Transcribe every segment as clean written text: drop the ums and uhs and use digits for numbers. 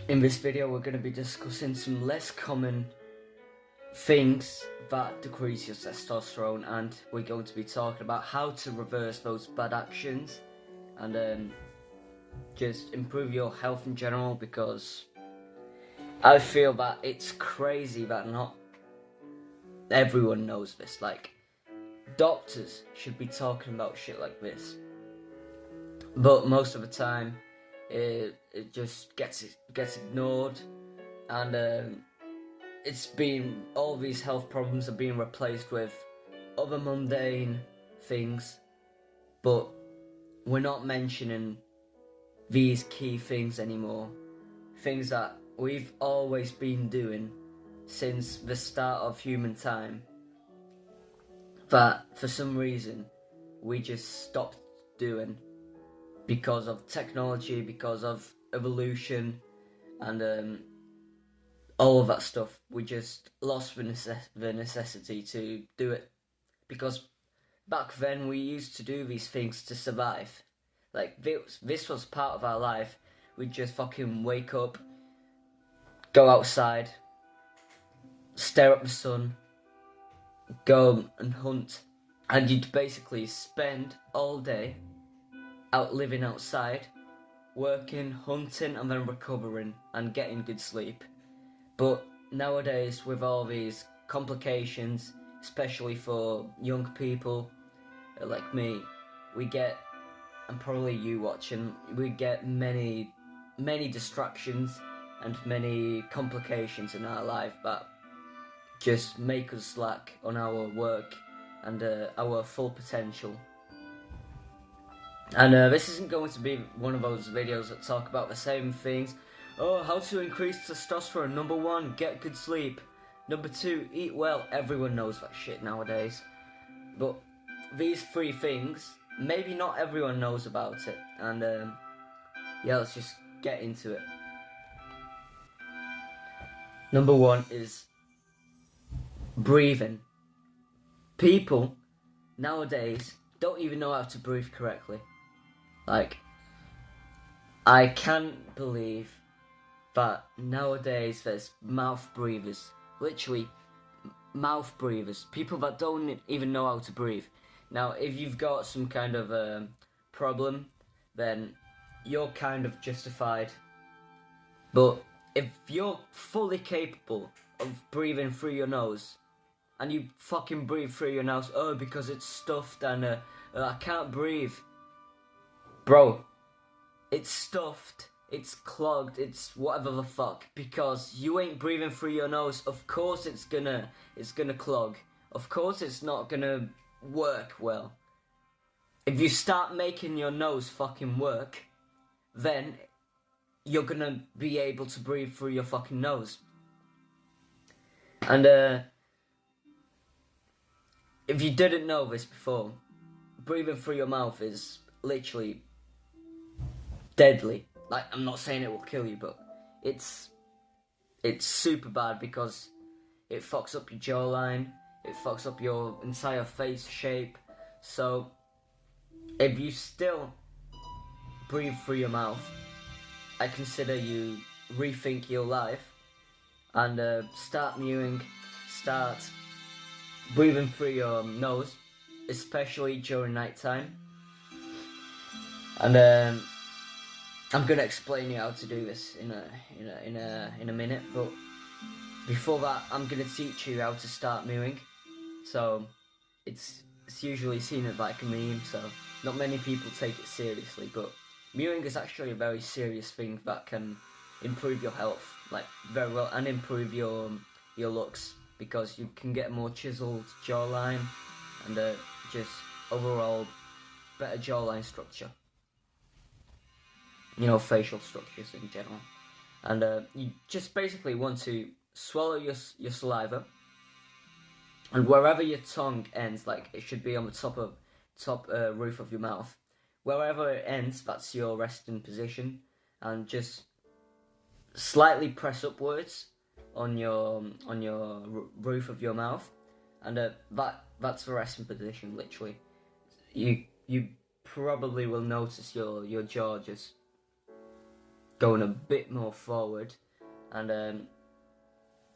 In this video we're going to be discussing some less common things that decrease your testosterone, and we're going to be talking about how to reverse those bad actions and just improve your health in general, because I feel that it's crazy that not everyone knows this. Like, doctors should be talking about shit like this, but most of the time it just gets ignored, and all these health problems are being replaced with other mundane things, but we're not mentioning these key things anymore. Things that we've always been doing since the start of human time, that for some reason we just stopped doing because of technology, because of evolution, and all of that stuff. We just lost the necessity to do it, because back then we used to do these things to survive. Like, this was part of our life. We'd just fucking wake up, go outside, stare at the sun, go and hunt, and you'd basically spend all day out living outside, working, hunting, and then recovering and getting good sleep. But nowadays, with all these complications, especially for young people like me, we get, and probably you watching, we get many distractions and many complications in our life that just make us slack on our work and our full potential. And this isn't going to be one of those videos that talk about the same things. Oh, how to increase testosterone. Number 1, get good sleep. Number 2, eat well. Everyone knows that shit nowadays. But these 3 things, maybe not everyone knows about it. And yeah, let's just get into it. Number 1 is breathing. People nowadays don't even know how to breathe correctly. Like, I can't believe that nowadays there's mouth breathers, literally mouth breathers, people that don't even know how to breathe. Now, if you've got some kind of problem, then you're kind of justified. But if you're fully capable of breathing through your nose, and you fucking breathe through your nose, oh, because it's stuffed and I can't breathe. Bro, it's stuffed, it's clogged, it's whatever the fuck, because you ain't breathing through your nose. Of course it's gonna clog. Of course it's not gonna work well. If you start making your nose fucking work, then you're gonna be able to breathe through your fucking nose. And if you didn't know this before, breathing through your mouth is literally deadly. Like, I'm not saying it will kill you, but it's super bad, because it fucks up your jawline, it fucks up your entire face shape. So if you still breathe through your mouth, I consider you rethink your life and start mewing, start breathing through your nose, especially during night time. And I'm gonna explain you how to do this in a minute, but before that, I'm gonna teach you how to start mewing. So it's usually seen as like a meme, so not many people take it seriously, but mewing is actually a very serious thing that can improve your health, like, very well, and improve your looks, because you can get a more chiseled jawline and just overall better jawline structure. You know, facial structures in general. And you just basically want to swallow your saliva, and wherever your tongue ends, like, it should be on the top roof of your mouth. Wherever it ends, that's your resting position, and just slightly press upwards on your roof of your mouth, and that's the resting position. Literally, you probably will notice your jaw just going a bit more forward, and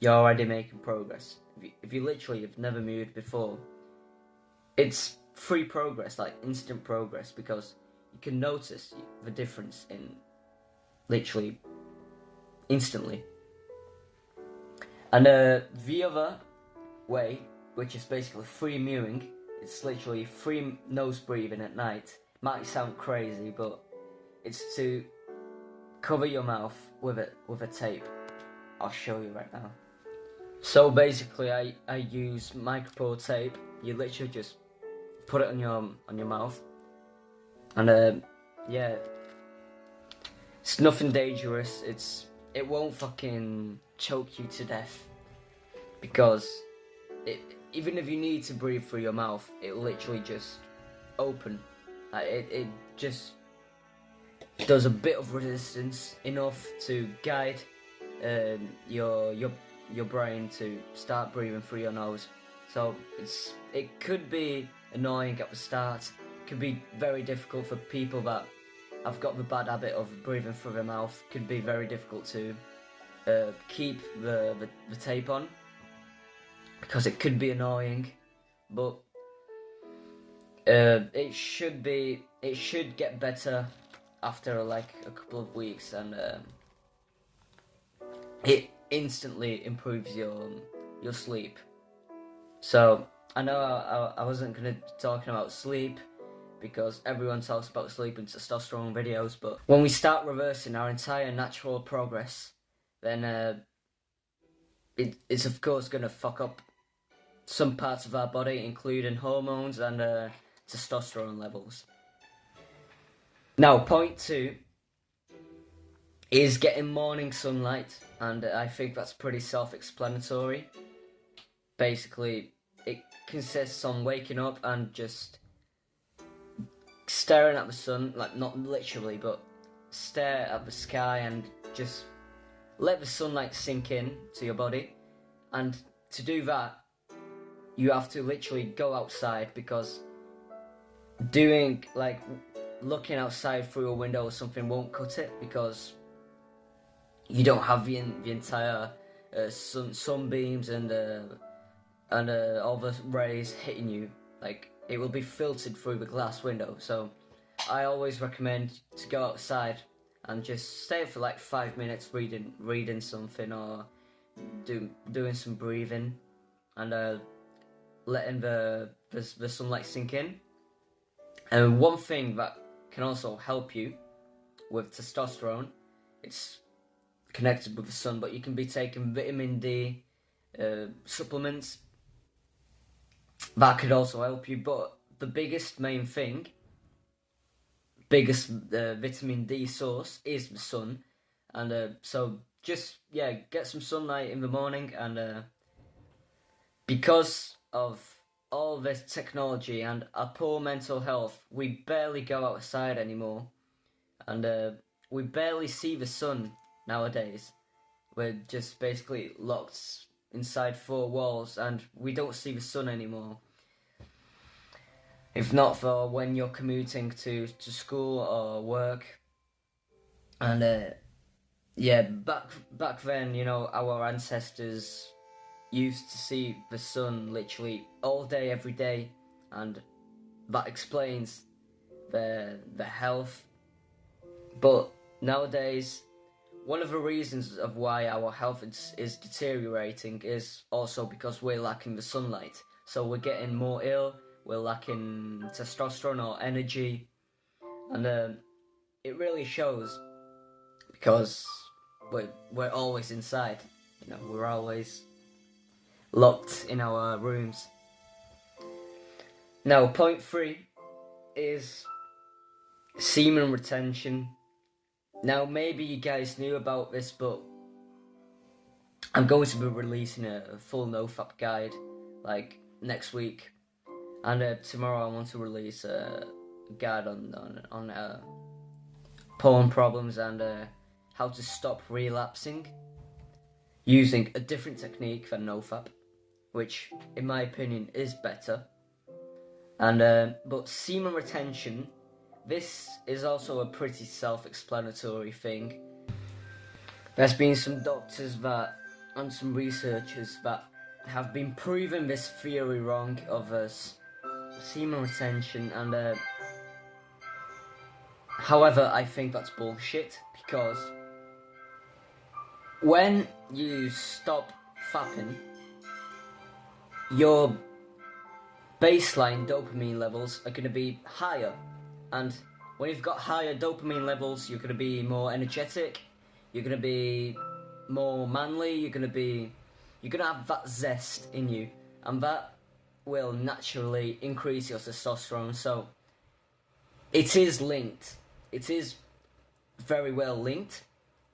you're already making progress. If you literally have never moved before, it's free progress, like instant progress, because you can notice the difference in literally instantly. And the other way, which is basically free mewing, it's literally free nose breathing at night. Might sound crazy, but it's to cover your mouth with a tape. I'll show you right now. So basically, I use micropore tape. You literally just put it on your mouth, and yeah, it's nothing dangerous. It won't fucking choke you to death, because even if you need to breathe through your mouth, it literally just open. It just does a bit of resistance, enough to guide your brain to start breathing through your nose. So it could be annoying at the start. It could be very difficult for people that have got the bad habit of breathing through their mouth. It could be very difficult to keep the tape on, because it could be annoying, but it should get better after like a couple of weeks, and it instantly improves your sleep. So I know I wasn't going to be talking about sleep, because everyone talks about sleep in testosterone videos, but when we start reversing our entire natural progress, then it's of course going to fuck up some parts of our body, including hormones and testosterone levels. Now, point 2 is getting morning sunlight, and I think that's pretty self-explanatory. Basically, it consists on waking up and just staring at the sun, like not literally, but stare at the sky and just let the sunlight sink in to your body. And to do that, you have to literally go outside, because doing like looking outside through a window or something won't cut it, because you don't have the entire sunbeams and all the rays hitting you. Like, it will be filtered through the glass window. So I always recommend to go outside and just stay for like 5 minutes reading something, or doing some breathing, and letting the sunlight sink in. And one thing that can also help you with testosterone, it's connected with the sun, but you can be taking vitamin D supplements. That could also help you, but the biggest vitamin D source is the sun. And so just get some sunlight in the morning, and because of all this technology and our poor mental health, we barely go outside anymore, and we barely see the sun nowadays. We're just basically locked inside 4 walls, and we don't see the sun anymore. If not for when you're commuting to school or work. And back then, our ancestors used to see the sun literally all day, every day, and that explains their health. But nowadays, one of the reasons of why our health is deteriorating is also because we're lacking the sunlight. So we're getting more ill, we're lacking testosterone or energy, and it really shows, because we're always inside. We're always locked in our rooms. Now, point 3 is semen retention. Now, maybe you guys knew about this, but I'm going to be releasing a full NoFap guide, like, next week. And tomorrow I want to release a guide on porn problems and how to stop relapsing using a different technique than NoFap, which, in my opinion, is better. And but semen retention, this is also a pretty self-explanatory thing. There's been some doctors that and some researchers that have been proving this theory wrong of semen retention, and however, I think that's bullshit, because when you stop fapping, your baseline dopamine levels are going to be higher, and when you've got higher dopamine levels, you're going to be more energetic, you're going to be more manly, you're going to have that zest in you, and that will naturally increase your testosterone. So it is linked. It is very well linked.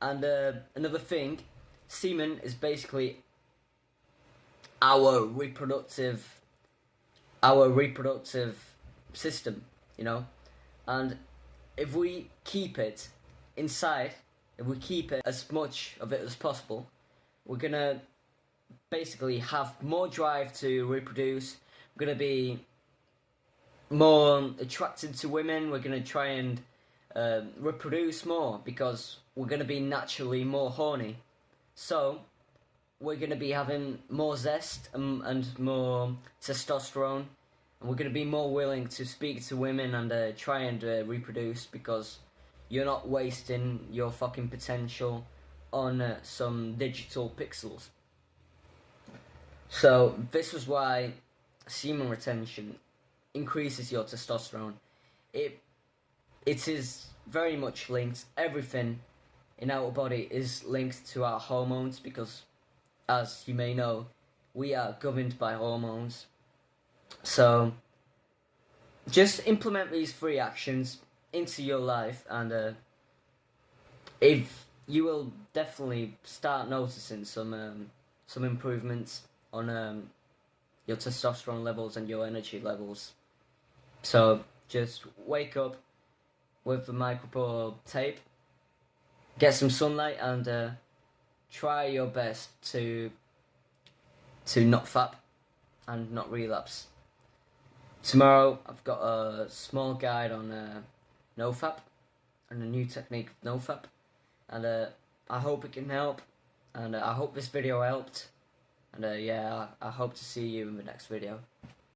And another thing, semen is basically our reproductive system, you know. And if we keep it inside, if we keep it as much of it as possible, we're gonna basically have more drive to reproduce. We're gonna be more attracted to women. We're gonna try and reproduce more because we're gonna be naturally more horny. So we're gonna be having more zest and more testosterone, and we're gonna be more willing to speak to women and try and reproduce, because you're not wasting your fucking potential on some digital pixels. So this was why semen retention increases your testosterone. It is very much linked. Everything in our body is linked to our hormones, because, as you may know, we are governed by hormones. So just implement these 3 actions into your life, and if you will definitely start noticing some improvements on your testosterone levels and your energy levels. So just wake up with the micropore tape, get some sunlight, and try your best to not fap and not relapse. Tomorrow I've got a small guide on nofap and a new technique of nofap, and I hope it can help, and I hope this video helped, and yeah, I hope to see you in the next video.